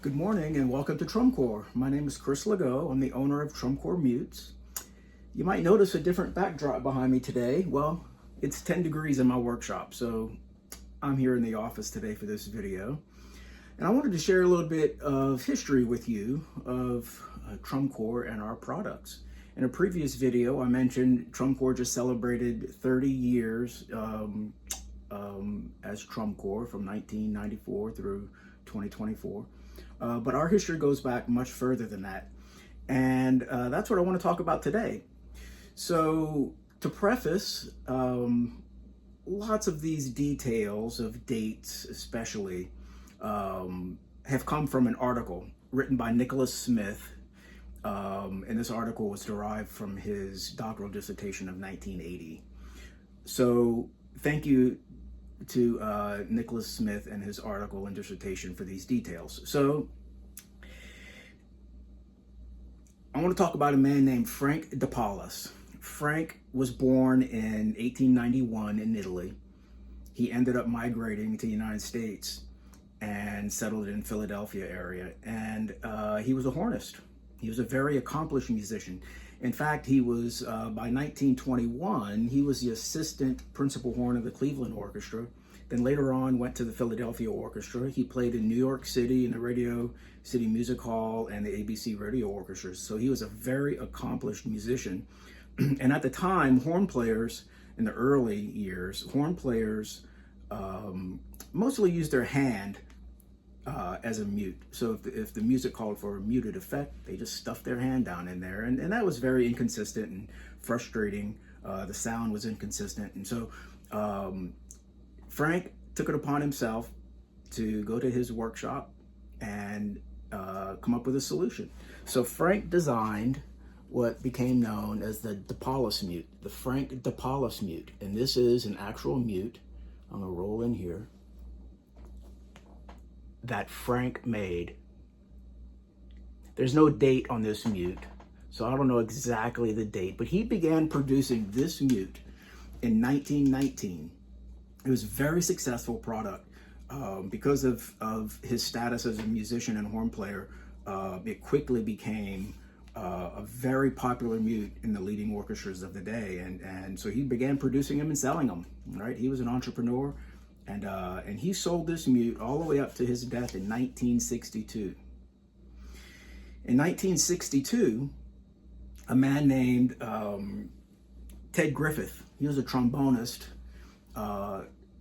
Good morning and welcome to TrumCor. My name is Chris Legault. I'm the owner of TrumCor Mutes. You might notice a different backdrop behind me today. Well, it's 10 degrees in my workshop, so I'm here in the office today for this video. And I wanted to share a little bit of history with you of TrumCor and our products. In a previous video, I mentioned TrumCor just celebrated 30 years as TrumCor from 1994 through 2024. But our history goes back much further than that. And that's what I want to talk about today. So to preface, lots of these details of dates especially have come from an article written by Nicholas Smith. And this article was derived from his doctoral dissertation of 1980. So thank you to Nicholas Smith and his article and dissertation for these details. So I want to talk about a man named Frank de Paolis. Frank was born in 1891 in Italy. He ended up migrating to the United States and settled in Philadelphia area. And he was a hornist. He was a very accomplished musician. In fact, he was, by 1921, he was the assistant principal horn of the Cleveland Orchestra. Then later on went to the Philadelphia Orchestra. He played in New York City in the Radio City Music Hall and the ABC Radio Orchestras. So he was a very accomplished musician. And at the time, horn players, in the early years, horn players mostly used their hand as a mute. So if the music called for a muted effect, they just stuffed their hand down in there. And that was very inconsistent and frustrating. The sound was inconsistent. And so Frank took it upon himself to go to his workshop and come up with a solution. So Frank designed what became known as the de Paolis mute, the Frank de Paolis mute. And this is an actual mute. I'm gonna roll in here, that Frank made. There's no date on this mute, so I don't know exactly the date, but he began producing this mute in 1919. It was a very successful product because of his status as a musician and horn player. It quickly became a very popular mute in the leading orchestras of the day, and so he began producing them and selling them. Right, he was an entrepreneur. And he sold this mute all the way up to his death in 1962. In 1962, a man named Ted Griffith, he was a trombonist,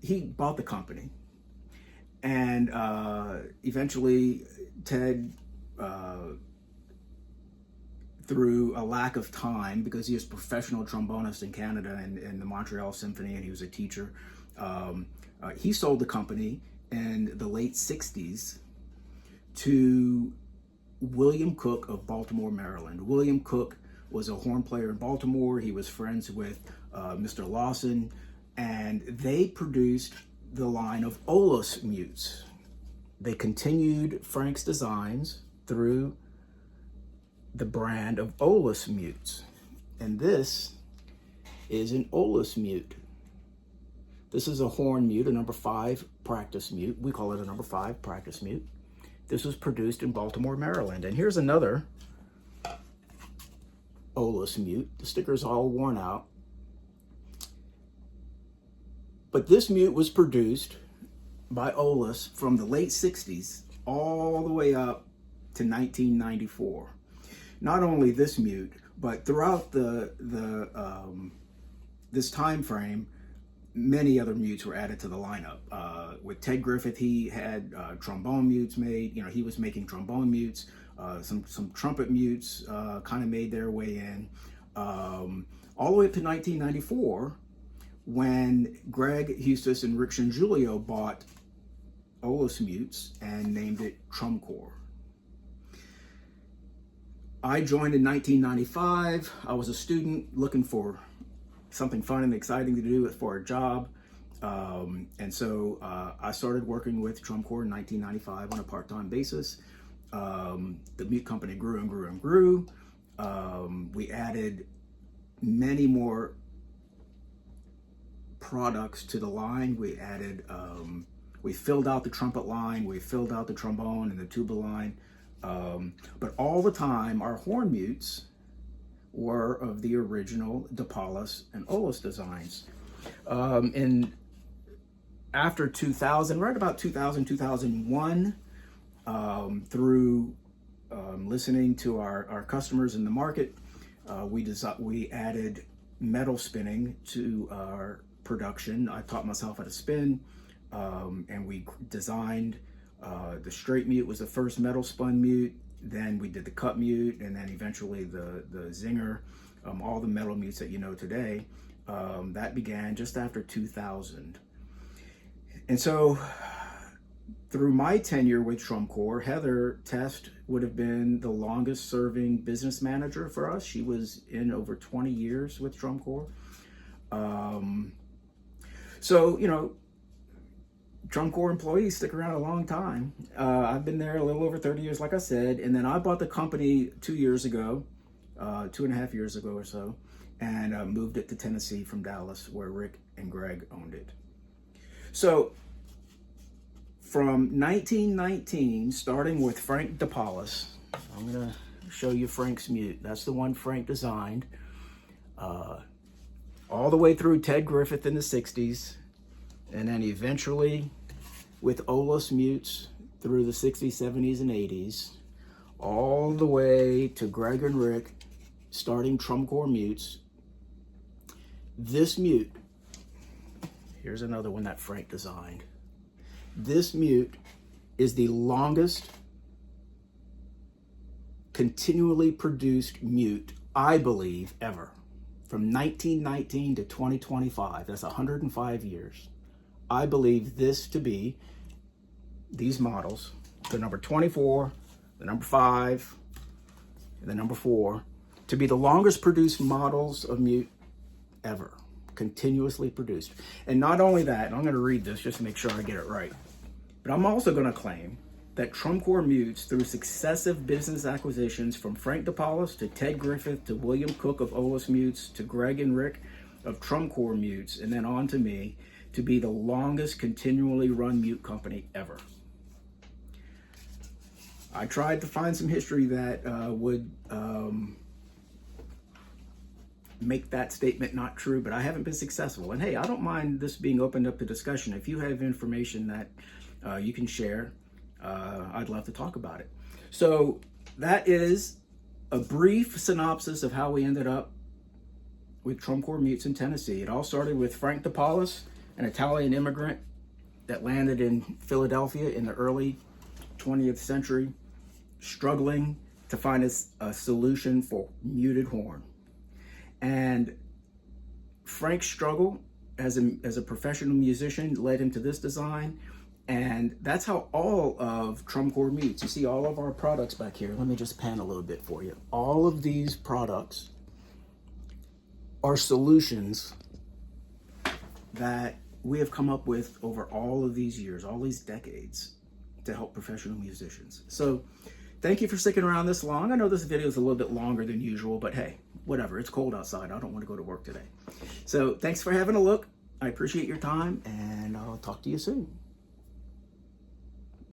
he bought the company. And eventually Ted, through a lack of time, because he was a professional trombonist in Canada and in the Montreal Symphony, and he was a teacher, he sold the company in the late 60s to William Cook of Baltimore, Maryland. William Cook was a horn player in Baltimore. He was friends with Mr. Lawson, and they produced the line of Olus mutes. They continued Frank's designs through the brand of Olus mutes. And this is an Olus mute. This is a horn mute, a number 5 practice mute. We call it a number 5 practice mute. This was produced in Baltimore, Maryland. And here's another Olus mute. The sticker's all worn out. But this mute was produced by Olus from the late 60s all the way up to 1994. Not only this mute, but throughout this time frame, many other mutes were added to the lineup. With Ted Griffith, he had trombone mutes made. You know, he was making trombone mutes. Some trumpet mutes kind of made their way in. All the way up to 1994, when Greg Hustis and Rick Shingiulio bought Olus mutes and named it TrumCor. I joined in 1995. I was a student looking for something fun and exciting to do for a job. And so I started working with TrumCor in 1995 on a part-time basis. The mute company grew and grew and grew. We added many more products to the line. We added We filled out the trumpet line, we filled out the trombone and the tuba line. But all the time, our horn mutes were of the original DePaulis and Olis designs. And after 2000, right about 2000, 2001, through listening to our customers in the market, we added metal spinning to our production. I taught myself how to spin, and we designed the straight mute was the first metal spun mute. Then we did the cut mute, and then eventually the zinger, all the metal mutes that you know today. That began just after 2000. And so through my tenure with TrumCor, Heather Test would have been the longest serving business manager for us. She was in over 20 years with TrumCor. So, you know, TrumCor employees stick around a long time. I've been there a little over 30 years, like I said, and then I bought the company 2 years ago, 2.5 years ago or so, and moved it to Tennessee from Dallas, where Rick and Greg owned it. So from 1919, starting with Frank DePaulis, I'm gonna show you Frank's mute. That's the one Frank designed. All the way through Ted Griffith in the 60s, and then eventually with Olis mutes through the 60s, 70s, and 80s, all the way to Greg and Rick starting TrumCor mutes. This mute, here's another one that Frank designed. This mute is the longest continually produced mute, I believe, ever. From 1919 to 2025, that's 105 years. I believe this to be, these models, the number 24, the number 5, and the number 4, to be the longest produced models of mute ever, continuously produced. And not only that, and I'm going to read this just to make sure I get it right, but I'm also going to claim that TrumCor mutes, through successive business acquisitions from Frank DePaulis to Ted Griffith to William Cook of Olis Mutes to Greg and Rick of TrumCor Mutes, and then on to me, to be the longest continually run mute company ever. I tried to find some history that would make that statement not true, but I haven't been successful. And hey, I don't mind this being opened up to discussion. If you have information that you can share, I'd love to talk about it. So that is a brief synopsis of how we ended up with TrumCor Mutes in Tennessee. It all started with Frank DePaulis, an Italian immigrant that landed in Philadelphia in the early 20th century, struggling to find a solution for muted horn. And Frank's struggle as a professional musician led him to this design. And that's how all of TrumCor Mutes, you see all of our products back here. Let me just pan a little bit for you. All of these products are solutions that we have come up with over all of these years, all these decades, to help professional musicians. So thank you for sticking around this long. I know this video is a little bit longer than usual, but hey, whatever. It's cold outside. I don't want to go to work today. So thanks for having a look. I appreciate your time, and I'll talk to you soon.